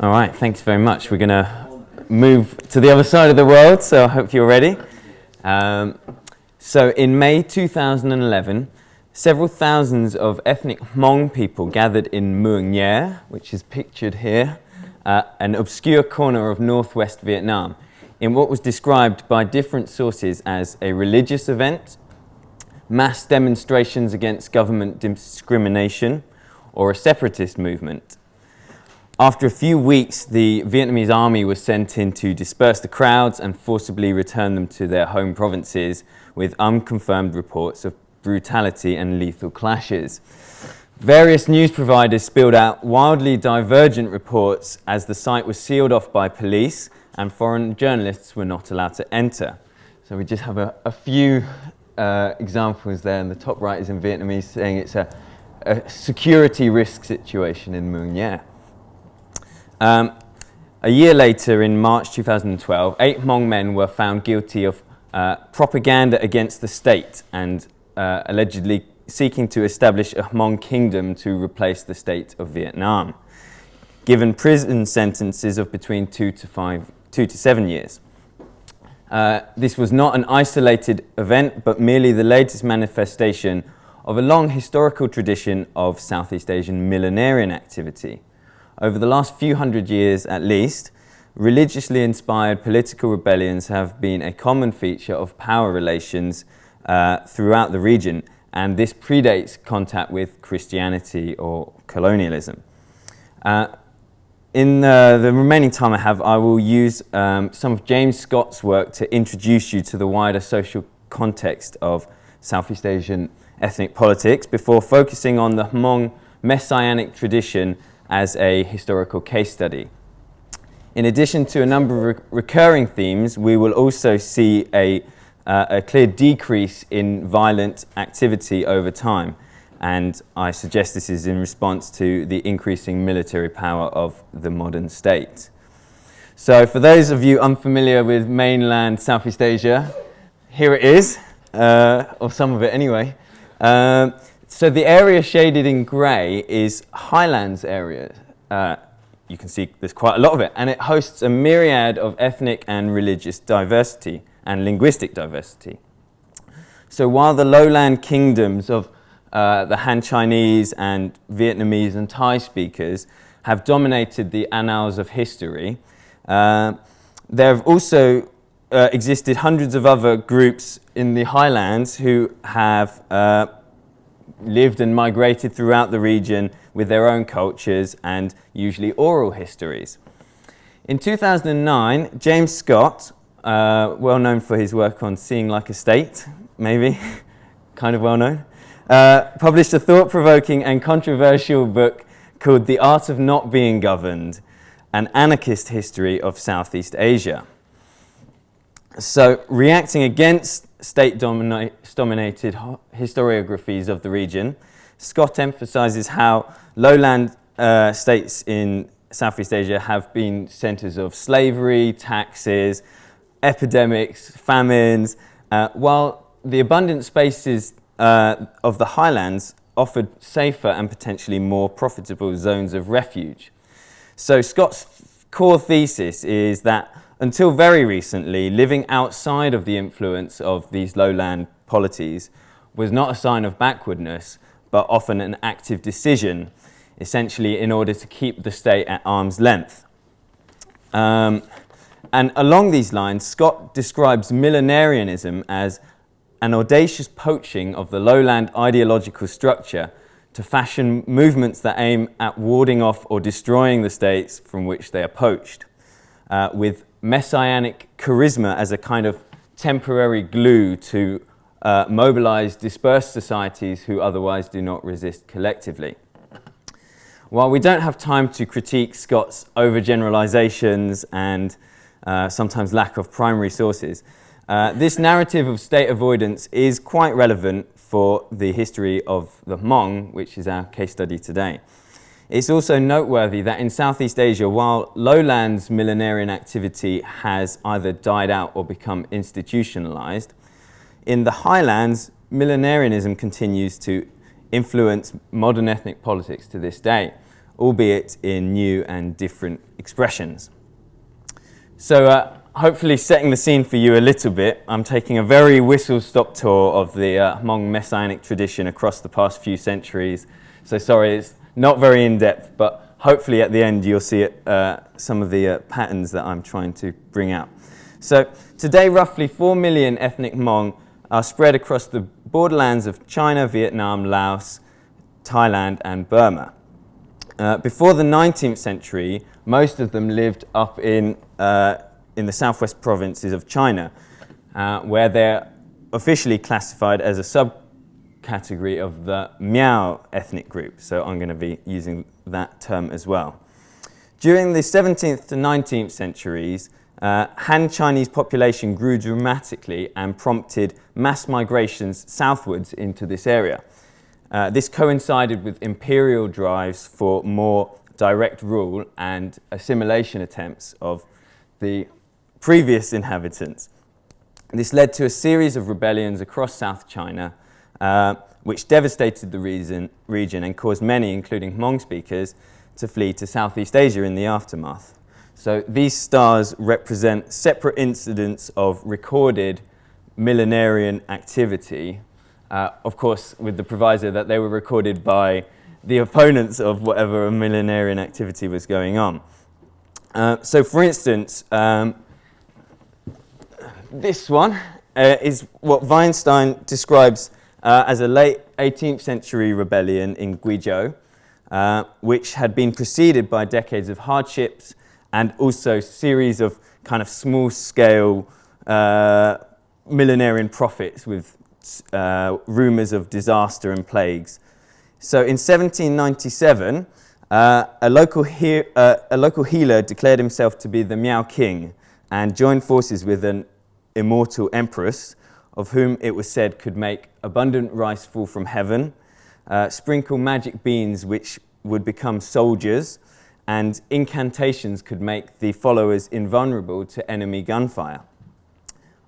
All right, thanks very much. We're going to move to the other side of the world, so I hope you're ready. So in May 2011, several thousands of ethnic Hmong people gathered in Millenarian, which is pictured here, an obscure corner of northwest Vietnam, in what was described by different sources as a religious event, mass demonstrations against government discrimination, or a separatist movement. After a few weeks, the Vietnamese army was sent in to disperse the crowds and forcibly return them to their home provinces, with unconfirmed reports of brutality and lethal clashes. Various news providers spilled out wildly divergent reports as the site was sealed off by police and foreign journalists were not allowed to enter. So we just have a few examples there. In the top right is in Vietnamese, saying it's a security risk situation in Millenarian. A year later, in March 2012, 8 Hmong men were found guilty of propaganda against the state and allegedly seeking to establish a Hmong kingdom to replace the state of Vietnam, given prison sentences of between 2 to 7 years. This was not an isolated event, but merely the latest manifestation of a long historical tradition of Southeast Asian millenarian activity. Over the last few hundred years at least, religiously inspired political rebellions have been a common feature of power relations throughout the region, and this predates contact with Christianity or colonialism. In the remaining time I have, I will use some of James Scott's work to introduce you to the wider social context of Southeast Asian ethnic politics before focusing on the Hmong messianic tradition as a historical case study. In addition to a number of recurring themes, we will also see a clear decrease in violent activity over time, and I suggest this is in response to the increasing military power of the modern state. So for those of you unfamiliar with mainland Southeast Asia, here it is, or some of it anyway. So the area shaded in grey is highlands area. You can see there's quite a lot of it, and it hosts a myriad of ethnic and religious diversity and linguistic diversity. So while the lowland kingdoms of the Han Chinese and Vietnamese and Thai speakers have dominated the annals of history, there have also existed hundreds of other groups in the highlands who have lived and migrated throughout the region with their own cultures and usually oral histories. In 2009, James Scott, well known for his work on Seeing Like a State, maybe, kind of well known, published a thought-provoking and controversial book called The Art of Not Being Governed, an Anarchist History of Southeast Asia. So, reacting against state-dominated historiographies of the region, Scott emphasizes how lowland states in Southeast Asia have been centers of slavery, taxes, epidemics, famines, while the abundant spaces of the highlands offered safer and potentially more profitable zones of refuge. So Scott's core thesis is that until very recently, living outside of the influence of these lowland polities was not a sign of backwardness, but often an active decision, essentially in order to keep the state at arm's length. And along these lines, Scott describes millenarianism as an audacious poaching of the lowland ideological structure to fashion movements that aim at warding off or destroying the states from which they are poached, with messianic charisma as a kind of temporary glue to mobilize dispersed societies who otherwise do not resist collectively. While we don't have time to critique Scott's overgeneralizations and sometimes lack of primary sources, this narrative of state avoidance is quite relevant for the history of the Hmong, which is our case study today. It's also noteworthy that in Southeast Asia, while lowlands millenarian activity has either died out or become institutionalized, in the highlands, millenarianism continues to influence modern ethnic politics to this day, albeit in new and different expressions. So hopefully setting the scene for you a little bit, I'm taking a very whistle-stop tour of the Hmong messianic tradition across the past few centuries. So sorry, it's not very in-depth, but hopefully at the end you'll see some of the patterns that I'm trying to bring out. So today roughly 4 million ethnic Hmong are spread across the borderlands of China, Vietnam, Laos, Thailand and Burma. Before the 19th century, most of them lived up in the southwest provinces of China, where they're officially classified as a subcategory of the Miao ethnic group. So I'm going to be using that term as well. During the 17th to 19th centuries, Han Chinese population grew dramatically and prompted mass migrations southwards into this area. This coincided with imperial drives for more direct rule and assimilation attempts of the previous inhabitants. This led to a series of rebellions across South China, which devastated the region and caused many, including Hmong speakers, to flee to Southeast Asia in the aftermath. So these stars represent separate incidents of recorded millenarian activity, of course with the proviso that they were recorded by the opponents of whatever millenarian activity was going on. So for instance, this one is what Weinstein describes as a late 18th century rebellion in Guizhou, which had been preceded by decades of hardships and also series of kind of small-scale millenarian profits with rumours of disaster and plagues. So in 1797, a local healer declared himself to be the Miao king and joined forces with an immortal empress, of whom it was said could make abundant rice fall from heaven, sprinkle magic beans which would become soldiers, and incantations could make the followers invulnerable to enemy gunfire.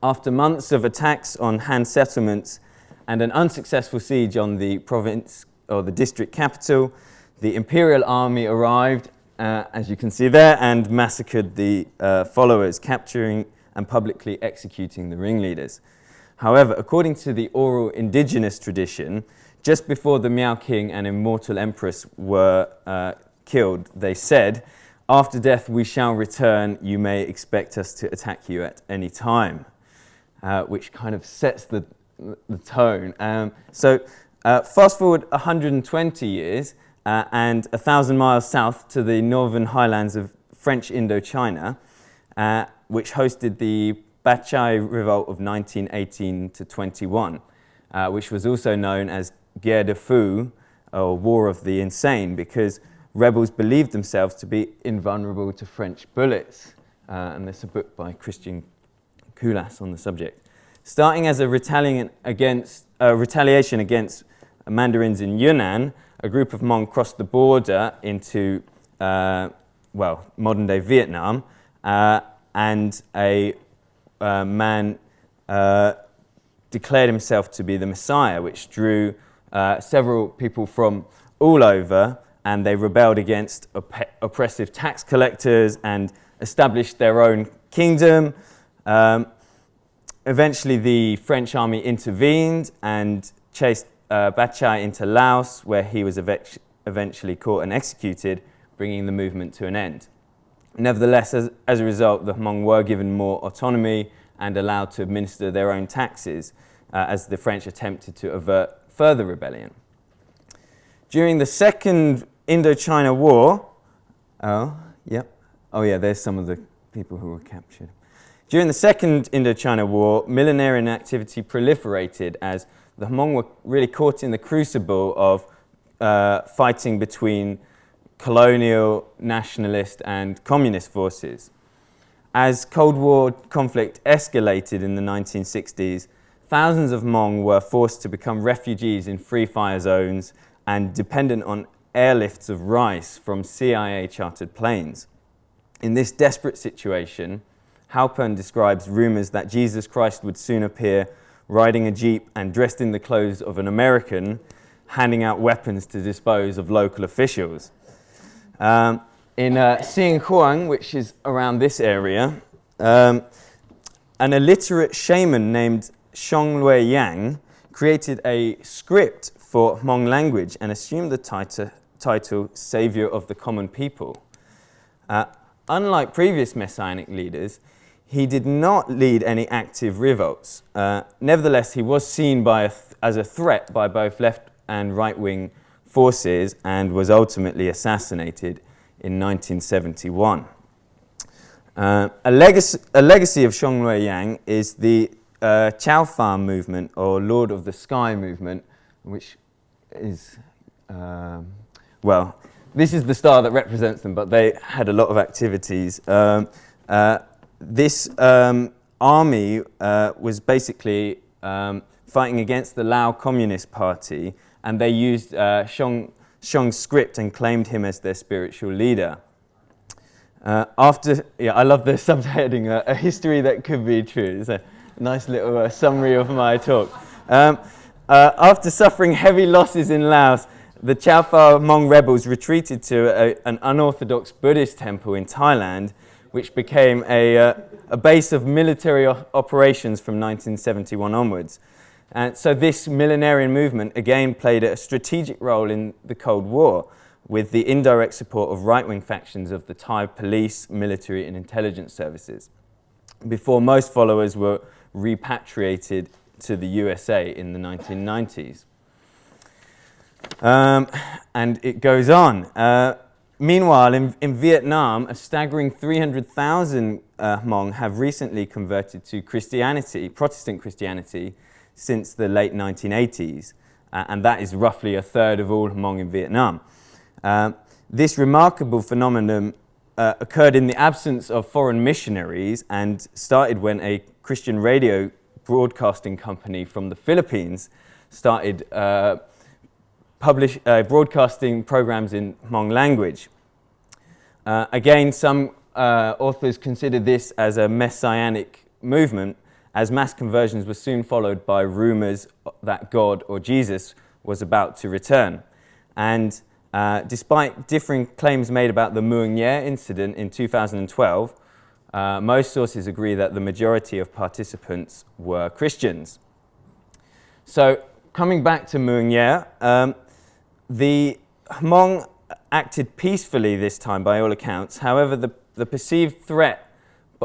After months of attacks on Han settlements and an unsuccessful siege on the province or the district capital, the imperial army arrived, as you can see there, and massacred the followers, capturing and publicly executing the ringleaders. However, according to the oral indigenous tradition, just before the Miao king and immortal empress were killed, they said, "After death we shall return, you may expect us to attack you at any time," which kind of sets the tone. So fast forward 120 years and 1,000 miles south to the northern highlands of French Indochina, which hosted the Bachai revolt of 1918 to 21, which was also known as Guerre de Fou, or War of the Insane, because rebels believed themselves to be invulnerable to French bullets. And there's a book by Christian Coulas on the subject. Starting as a retaliation against Mandarins in Yunnan, a group of Hmong crossed the border into, modern-day Vietnam, and a man declared himself to be the Messiah, which drew several people from all over, and they rebelled against oppressive tax collectors and established their own kingdom. Eventually, the French army intervened and chased Bachai into Laos, where he was eventually caught and executed, bringing the movement to an end. Nevertheless, as a result, the Hmong were given more autonomy and allowed to administer their own taxes as the French attempted to avert further rebellion. During the Second Indochina War, there's some of the people who were captured. During the Second Indochina War, millenarian activity proliferated as the Hmong were really caught in the crucible of fighting between colonial, nationalist and communist forces. As Cold War conflict escalated in the 1960s, thousands of Hmong were forced to become refugees in free fire zones and dependent on airlifts of rice from CIA-chartered planes. In this desperate situation, Halpern describes rumours that Jesus Christ would soon appear riding a jeep and dressed in the clothes of an American, handing out weapons to dispose of local officials. In Xinjiang, which is around this area, an illiterate shaman named Xiongwei Yang created a script for Hmong language and assumed the title Savior of the Common People. Unlike previous messianic leaders, he did not lead any active revolts. Nevertheless, he was seen as a threat by both left and right-wing forces and was ultimately assassinated in 1971. A legacy of Xiongwei Yang is the Chao Fa movement, or Lord of the Sky movement, which is, this is the star that represents them, but they had a lot of activities. This army was basically fighting against the Lao Communist Party, and they used Xiong's script and claimed him as their spiritual leader. I love the subheading, a history that could be true. It's a nice little summary of my talk. After suffering heavy losses in Laos, the Chao Fa Hmong rebels retreated to an unorthodox Buddhist temple in Thailand, which became a base of military operations from 1971 onwards. And so this millenarian movement again played a strategic role in the Cold War, with the indirect support of right-wing factions of the Thai police, military and intelligence services, before most followers were repatriated to the USA in the 1990s. And it goes on. Meanwhile, in Vietnam, a staggering 300,000 Hmong have recently converted to Christianity, Protestant Christianity, since the late 1980s, and that is roughly a third of all Hmong in Vietnam. This remarkable phenomenon occurred in the absence of foreign missionaries and started when a Christian radio broadcasting company from the Philippines started broadcasting programs in Hmong language. Again, some authors consider this as a messianic movement, as mass conversions were soon followed by rumors that God or Jesus was about to return. And despite differing claims made about the Muang Ye incident in 2012, most sources agree that the majority of participants were Christians. So, coming back to Muang Ye, the Hmong acted peacefully this time by all accounts. However, the perceived threat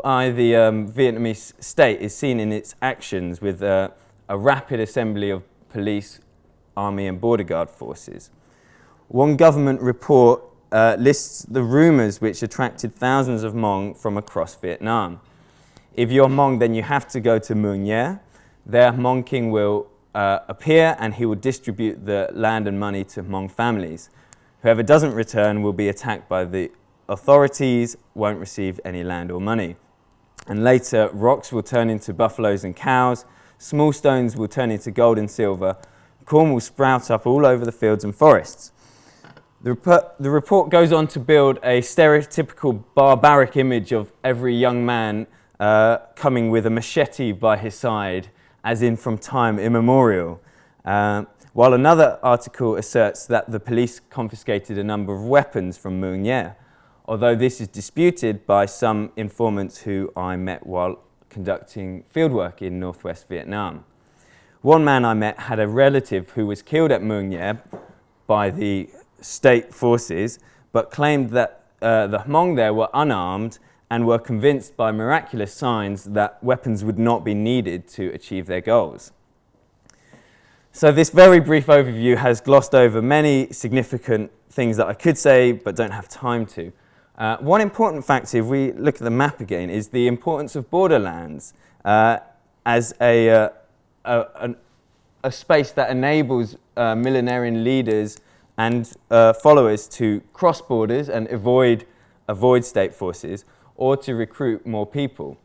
by the Vietnamese state is seen in its actions, with a rapid assembly of police, army and border guard forces. One government report lists the rumours which attracted thousands of Hmong from across Vietnam. If you're Hmong, then you have to go to Muang Ye. There, Hmong king will appear and he will distribute the land and money to Hmong families. Whoever doesn't return will be attacked by the authorities, won't receive any land or money. And later, rocks will turn into buffaloes and cows, small stones will turn into gold and silver, corn will sprout up all over the fields and forests. The report goes on to build a stereotypical barbaric image of every young man coming with a machete by his side, as in from time immemorial. While another article asserts that the police confiscated a number of weapons from Muang Ye, although this is disputed by some informants who I met while conducting fieldwork in northwest Vietnam. One man I met had a relative who was killed at Muang Ye by the state forces, but claimed that the Hmong there were unarmed and were convinced by miraculous signs that weapons would not be needed to achieve their goals. So this very brief overview has glossed over many significant things that I could say but don't have time to. One important factor, if we look at the map again, is the importance of borderlands as a space that enables millenarian leaders and followers to cross borders and avoid state forces, or to recruit more people.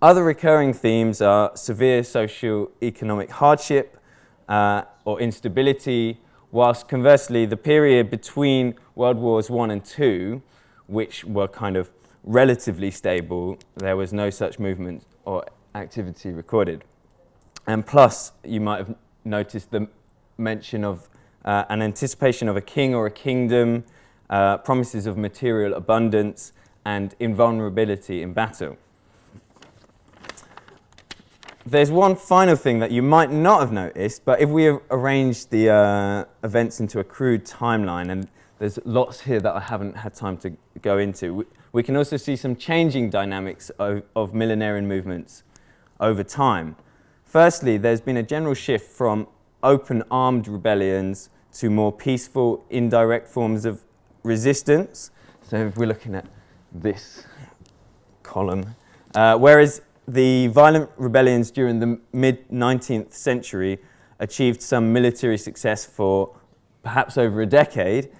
Other recurring themes are severe socio-economic hardship or instability, whilst conversely the period between World Wars I and II, which were kind of relatively stable, there was no such movement or activity recorded. And plus, you might have noticed the mention of an anticipation of a king or a kingdom, promises of material abundance, and invulnerability in battle. There's one final thing that you might not have noticed, but if we arrange the events into a crude timeline, and there's lots here that I haven't had time to go into, we can also see some changing dynamics of millenarian movements over time. Firstly, there's been a general shift from open armed rebellions to more peaceful, indirect forms of resistance. So if we're looking at this column, whereas the violent rebellions during the mid-19th century achieved some military success for perhaps over a decade,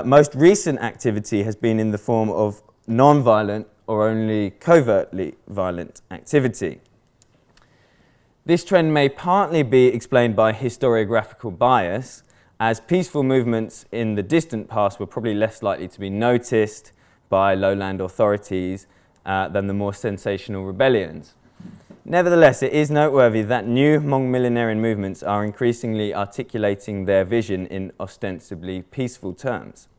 most recent activity has been in the form of non-violent or only covertly violent activity. This trend may partly be explained by historiographical bias, as peaceful movements in the distant past were probably less likely to be noticed by lowland authorities than the more sensational rebellions. Nevertheless, it is noteworthy that new Hmong millenarian movements are increasingly articulating their vision in ostensibly peaceful terms.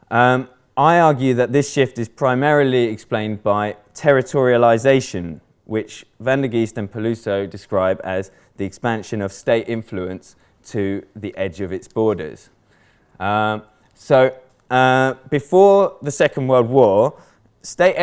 I argue that this shift is primarily explained by territorialisation, which Vandergeest and Peluso describe as the expansion of state influence to the edge of its borders. Before the Second World War, state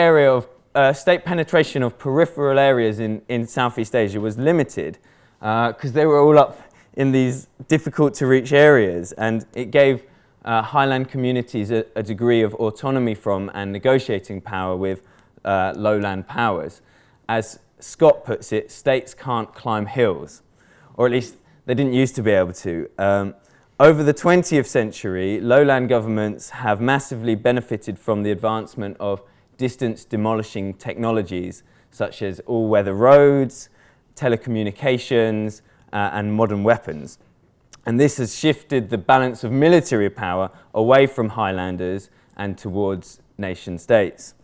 penetration of peripheral areas in Southeast Asia was limited because they were all up in these difficult to reach areas, and it gave highland communities a degree of autonomy from and negotiating power with lowland powers. As Scott puts it, states can't climb hills, or at least they didn't used to be able to. Over the 20th century, lowland governments have massively benefited from the advancement of distance-demolishing technologies such as all-weather roads, telecommunications, and modern weapons. And this has shifted the balance of military power away from highlanders and towards nation-states.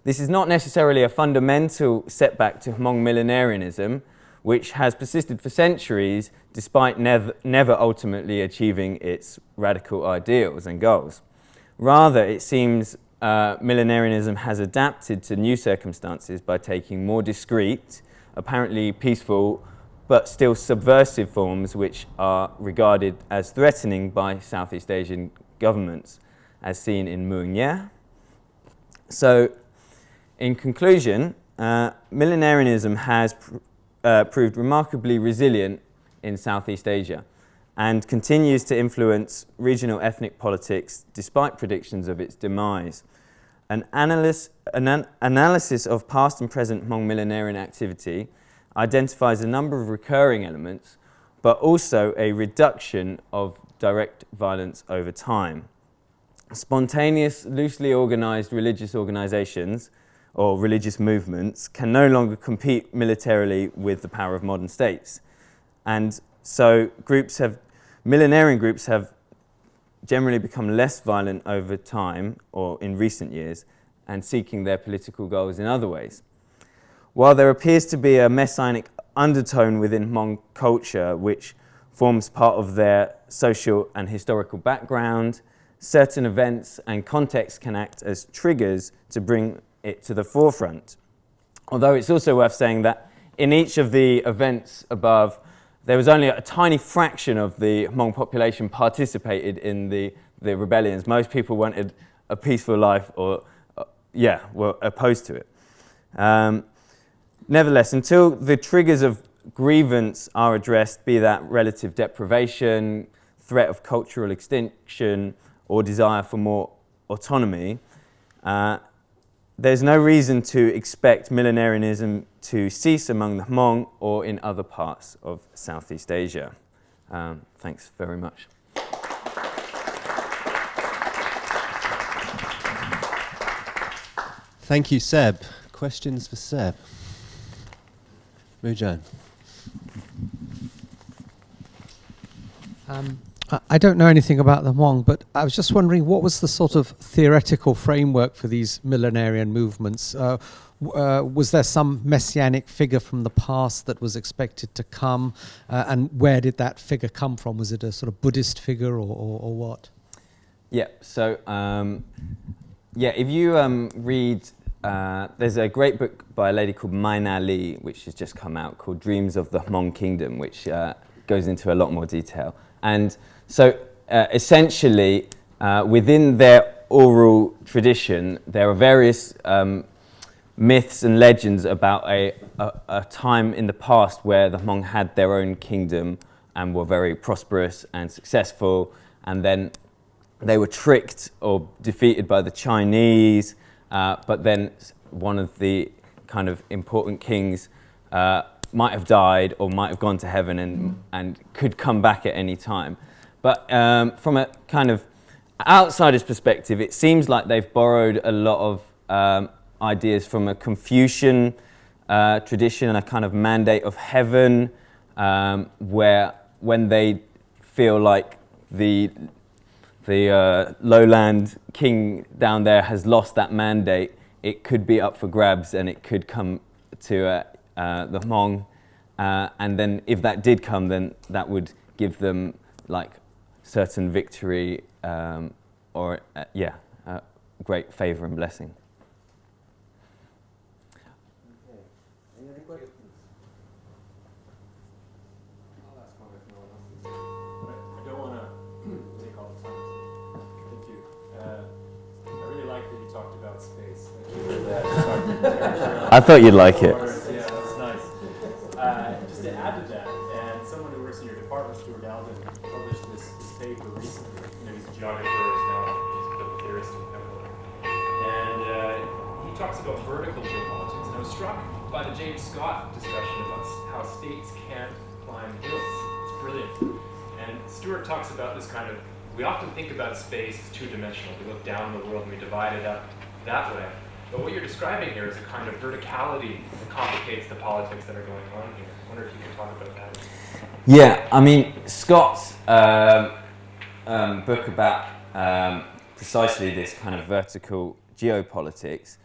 This is not necessarily a fundamental setback to Hmong millenarianism, which has persisted for centuries despite never ultimately achieving its radical ideals and goals. Rather, it seems millenarianism has adapted to new circumstances by taking more discreet, apparently peaceful, but still subversive forms which are regarded as threatening by Southeast Asian governments, as seen in Moulding. So, in conclusion, millenarianism has proved remarkably resilient in Southeast Asia and continues to influence regional ethnic politics despite predictions of its demise. An analysis of past and present Hmong millenarian activity identifies a number of recurring elements, but also a reduction of direct violence over time. Spontaneous, loosely organized religious organizations or religious movements can no longer compete militarily with the power of modern states. And so millenarian groups have generally become less violent over time or in recent years and seeking their political goals in other ways. While there appears to be a messianic undertone within Hmong culture which forms part of their social and historical background, certain events and contexts can act as triggers to bring it to the forefront. Although it's also worth saying that in each of the events above, there was only a tiny fraction of the Hmong population participated in the rebellions. Most people wanted a peaceful life or, were opposed to it. Nevertheless, until the triggers of grievance are addressed, be that relative deprivation, threat of cultural extinction, or desire for more autonomy, there's no reason to expect millenarianism to cease among the Hmong or in other parts of Southeast Asia. Thanks very much. Thank you, Seb. Questions for Seb? Mujan. I don't know anything about the Hmong, but I was just wondering what was the sort of theoretical framework for these millenarian movements? Was there some messianic figure from the past that was expected to come? And where did that figure come from? Was it a sort of Buddhist figure or what? Yeah, so if you read, there's a great book by a lady called Maina Lee, which has just come out, called Dreams of the Hmong Kingdom, which goes into a lot more detail. And so essentially, within their oral tradition, there are various myths and legends about a time in the past where the Hmong had their own kingdom and were very prosperous and successful, and then they were tricked or defeated by the Chinese, but then one of the kind of important kings might have died or might have gone to heaven and could come back at any time. But from a kind of outsider's perspective, it seems like they've borrowed a lot of ideas from a Confucian tradition and a kind of mandate of heaven, where when they feel like the lowland king down there has lost that mandate, it could be up for grabs and it could come to the Hmong, and then if that did come, then that would give them like certain victory or great favor and blessing. I thought you'd like it. Yeah, that's nice. Just to add to that, and someone who works in your department, Stuart Alden, published this paper recently. He's a geographer, now he's a political theorist in Canada. And he talks about vertical geopolitics. And I was struck by the James Scott discussion about how states can't climb hills. It's brilliant. And Stuart talks about this kind of, we often think about space as two-dimensional. We look down the world and we divide it up that way. But what you're describing here is a kind of verticality that complicates the politics that are going on here. I wonder if you can talk about that. Yeah, I mean, Scott's book about precisely this kind of vertical geopolitics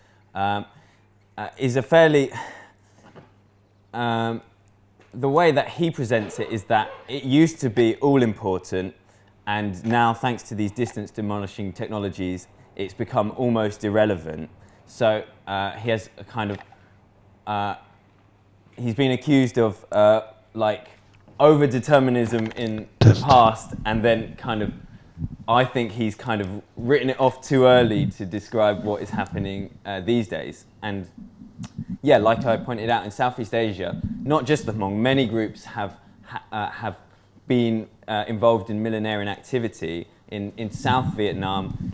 is a fairly... the way that he presents it is that it used to be all-important, and now, thanks to these distance-demolishing technologies, it's become almost irrelevant. So he has a kind of, he's been accused of like over-determinism in the past, and then kind of, I think he's kind of written it off too early to describe what is happening these days. And yeah, like I pointed out, in Southeast Asia, not just the Hmong, many groups have been involved in millenarian activity. In South Vietnam,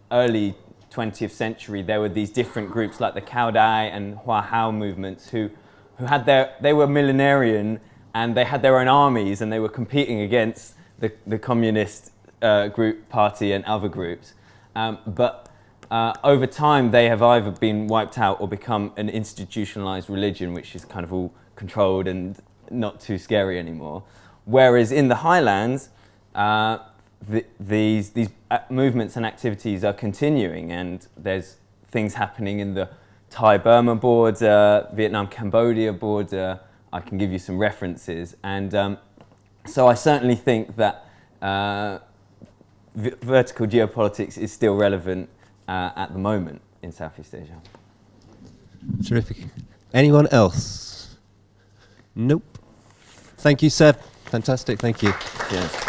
early 20th century, there were these different groups like the Cao Dai and Hoa Hao movements who had they were millenarian, and they had their own armies, and they were competing against the communist group party and other groups. But over time, they have either been wiped out or become an institutionalized religion, which is kind of all controlled and not too scary anymore. Whereas in the highlands, these movements and activities are continuing, and there's things happening in the Thai-Burma border, Vietnam-Cambodia border. I can give you some references. And so I certainly think that vertical geopolitics is still relevant at the moment in Southeast Asia. Terrific. Anyone else? Nope. Thank you, Seb. Fantastic. Thank you. Cheers.